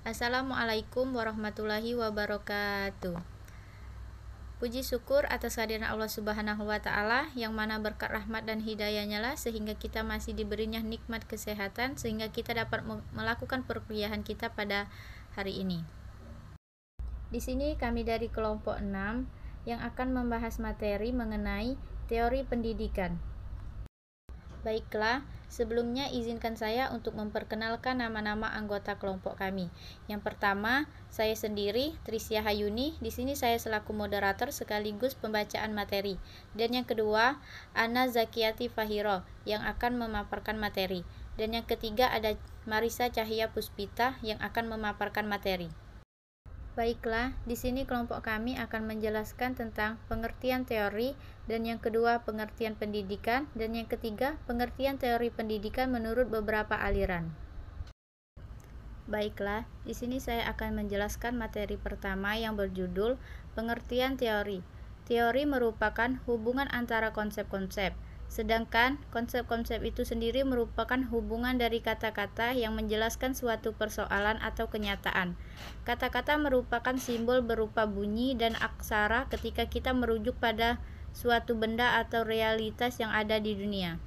Assalamualaikum warahmatullahi wabarakatuh. Puji syukur atas kehadiran Allah Subhanahu wa Ta'ala, yang mana berkat rahmat dan hidayahnya lah sehingga kita masih diberinya nikmat kesehatan, sehingga kita dapat melakukan perkuliahan kita pada hari ini. Di sini kami dari kelompok 6 yang akan membahas materi mengenai teori pendidikan. Baiklah, sebelumnya izinkan saya untuk memperkenalkan nama-nama anggota kelompok kami. Yang pertama, saya sendiri, Trisya Hayuni. Di sini saya selaku moderator sekaligus pembacaan materi. Dan yang kedua, Ana Zakiyati Fahiro yang akan memaparkan materi. Dan yang ketiga ada Marisa Cahya Puspita yang akan memaparkan materi. Baiklah, di sini kelompok kami akan menjelaskan tentang pengertian teori, dan yang kedua pengertian pendidikan, dan yang ketiga pengertian teori pendidikan menurut beberapa aliran. Baiklah, di sini saya akan menjelaskan materi pertama yang berjudul pengertian teori. Teori merupakan hubungan antara konsep-konsep. Sedangkan konsep-konsep itu sendiri merupakan hubungan dari kata-kata yang menjelaskan suatu persoalan atau kenyataan. Kata-kata merupakan simbol berupa bunyi dan aksara ketika kita merujuk pada suatu benda atau realitas yang ada di dunia.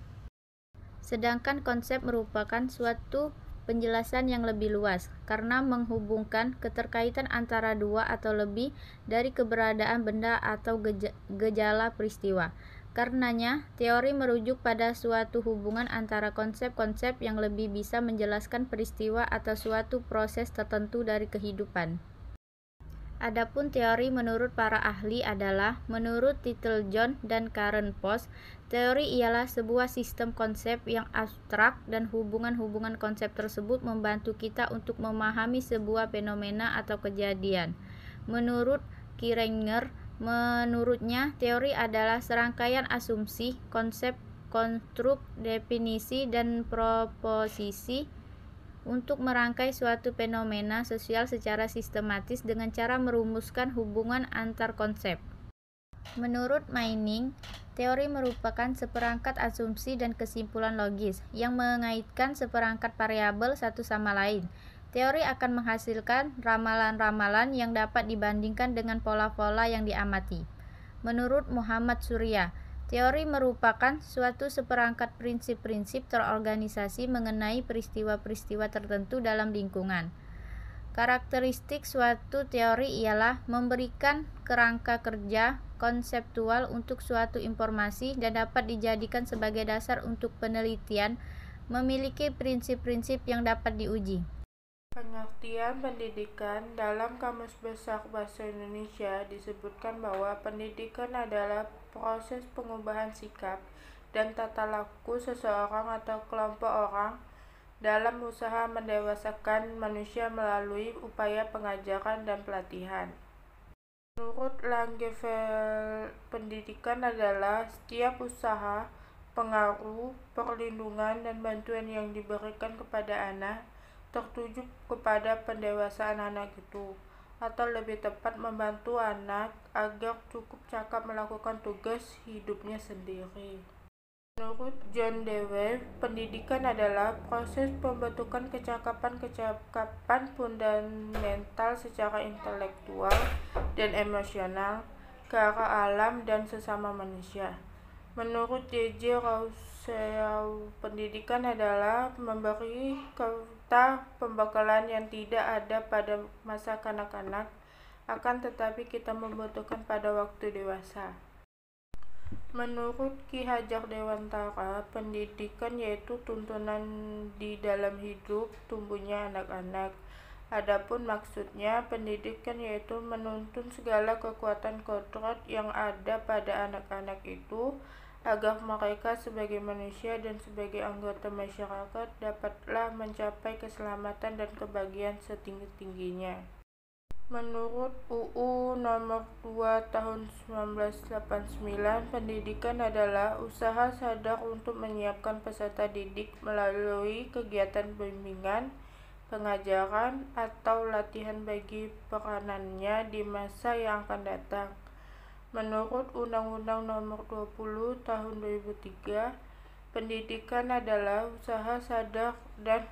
Sedangkan konsep merupakan suatu penjelasan yang lebih luas, karena menghubungkan keterkaitan antara dua atau lebih dari keberadaan benda atau gejala peristiwa. Karenanya, teori merujuk pada suatu hubungan antara konsep-konsep yang lebih bisa menjelaskan peristiwa atau suatu proses tertentu dari kehidupan. Adapun teori menurut para ahli adalah, menurut Littlejohn dan Karen Post, teori ialah sebuah sistem konsep yang abstrak dan hubungan-hubungan konsep tersebut membantu kita untuk memahami sebuah fenomena atau kejadian. Menurut Kiringer, menurutnya teori adalah serangkaian asumsi, konsep, konstruk, definisi, dan proposisi untuk merangkai suatu fenomena sosial secara sistematis dengan cara merumuskan hubungan antar konsep. Menurut Manning, teori merupakan seperangkat asumsi dan kesimpulan logis yang mengaitkan seperangkat variabel satu sama lain. Teori akan menghasilkan ramalan-ramalan yang dapat dibandingkan dengan pola-pola yang diamati. Menurut Muhammad Surya, teori merupakan suatu seperangkat prinsip-prinsip terorganisasi mengenai peristiwa-peristiwa tertentu dalam lingkungan. Karakteristik suatu teori ialah memberikan kerangka kerja konseptual untuk suatu informasi dan dapat dijadikan sebagai dasar untuk penelitian, memiliki prinsip-prinsip yang dapat diuji. Pengertian pendidikan dalam Kamus Besar Bahasa Indonesia disebutkan bahwa pendidikan adalah proses pengubahan sikap dan tata laku seseorang atau kelompok orang dalam usaha mendewasakan manusia melalui upaya pengajaran dan pelatihan. Menurut Langeveld, pendidikan adalah setiap usaha, pengaruh, perlindungan, dan bantuan yang diberikan kepada anak tertuju kepada pendewasaan anak itu, atau lebih tepat membantu anak agar cukup cakap melakukan tugas hidupnya sendiri. Menurut John Dewey, pendidikan adalah proses pembentukan kecakapan fundamental secara intelektual dan emosional ke arah alam dan sesama manusia. Menurut J.J. Rousseau, pendidikan adalah memberi kita pembekalan yang tidak ada pada masa kanak-kanak, akan tetapi kita membutuhkan pada waktu dewasa. Menurut Ki Hajar Dewantara, pendidikan yaitu tuntunan di dalam hidup tumbuhnya anak-anak. Adapun maksudnya, pendidikan yaitu menuntun segala kekuatan kodrat yang ada pada anak-anak itu agar mereka sebagai manusia dan sebagai anggota masyarakat dapatlah mencapai keselamatan dan kebahagiaan setinggi-tingginya. Menurut UU Nomor 2 Tahun 1989, pendidikan adalah usaha sadar untuk menyiapkan peserta didik melalui kegiatan bimbingan, pengajaran, atau latihan bagi peranannya di masa yang akan datang. Menurut Undang-Undang Nomor 20 Tahun 2003, pendidikan adalah usaha sadar dan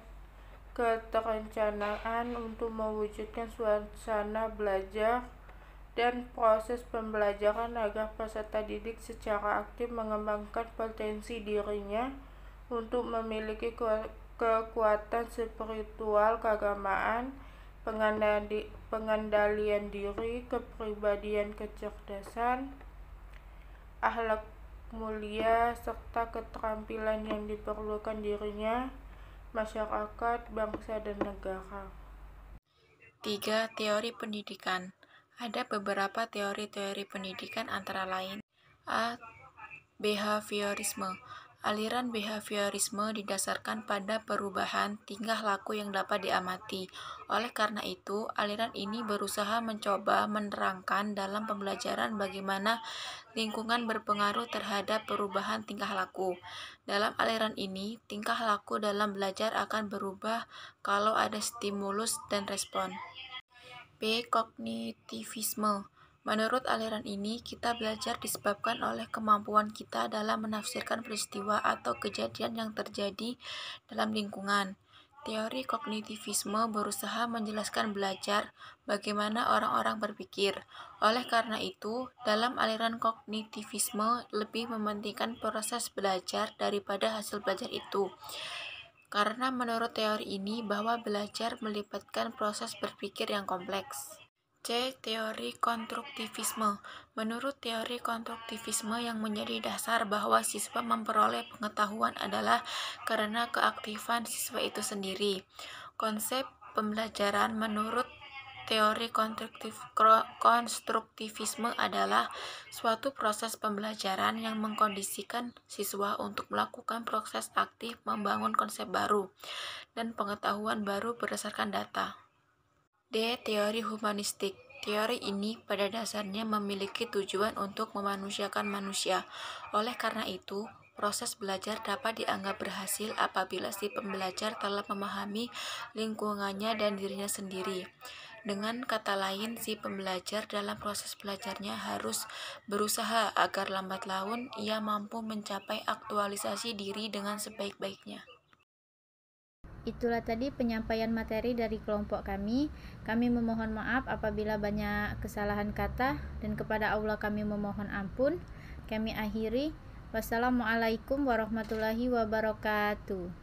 keterencanaan untuk mewujudkan suasana belajar dan proses pembelajaran agar peserta didik secara aktif mengembangkan potensi dirinya untuk memiliki kekuatan spiritual, keagamaan, pengendalian diri, kepribadian, kecerdasan, akhlak mulia, serta keterampilan yang diperlukan dirinya, masyarakat, bangsa, dan negara. 3. Teori pendidikan. Ada beberapa teori-teori pendidikan antara lain A. Behaviorisme. Aliran behaviorisme didasarkan pada perubahan tingkah laku yang dapat diamati. Oleh karena itu, aliran ini berusaha mencoba menerangkan dalam pembelajaran bagaimana lingkungan berpengaruh terhadap perubahan tingkah laku. Dalam aliran ini, tingkah laku dalam belajar akan berubah kalau ada stimulus dan respon. B. Kognitivisme. Menurut aliran ini, kita belajar disebabkan oleh kemampuan kita dalam menafsirkan peristiwa atau kejadian yang terjadi dalam lingkungan. Teori kognitivisme berusaha menjelaskan belajar, bagaimana orang-orang berpikir. Oleh karena itu, dalam aliran kognitivisme lebih mementingkan proses belajar daripada hasil belajar itu. Karena menurut teori ini bahwa belajar melibatkan proses berpikir yang kompleks. C. Teori konstruktivisme. Menurut teori konstruktivisme yang menjadi dasar bahwa siswa memperoleh pengetahuan adalah karena keaktifan siswa itu sendiri. Konsep pembelajaran menurut teori konstruktivisme adalah suatu proses pembelajaran yang mengkondisikan siswa untuk melakukan proses aktif membangun konsep baru dan pengetahuan baru berdasarkan data. D. Teori humanistik. Teori ini pada dasarnya memiliki tujuan untuk memanusiakan manusia. Oleh karena itu, proses belajar dapat dianggap berhasil apabila si pembelajar telah memahami lingkungannya dan dirinya sendiri. Dengan kata lain, si pembelajar dalam proses belajarnya harus berusaha agar lambat laun ia mampu mencapai aktualisasi diri dengan sebaik-baiknya. Itulah tadi penyampaian materi dari kelompok kami. Kami memohon maaf apabila banyak kesalahan kata dan kepada Allah kami memohon ampun. Kami akhiri. Wassalamualaikum warahmatullahi wabarakatuh.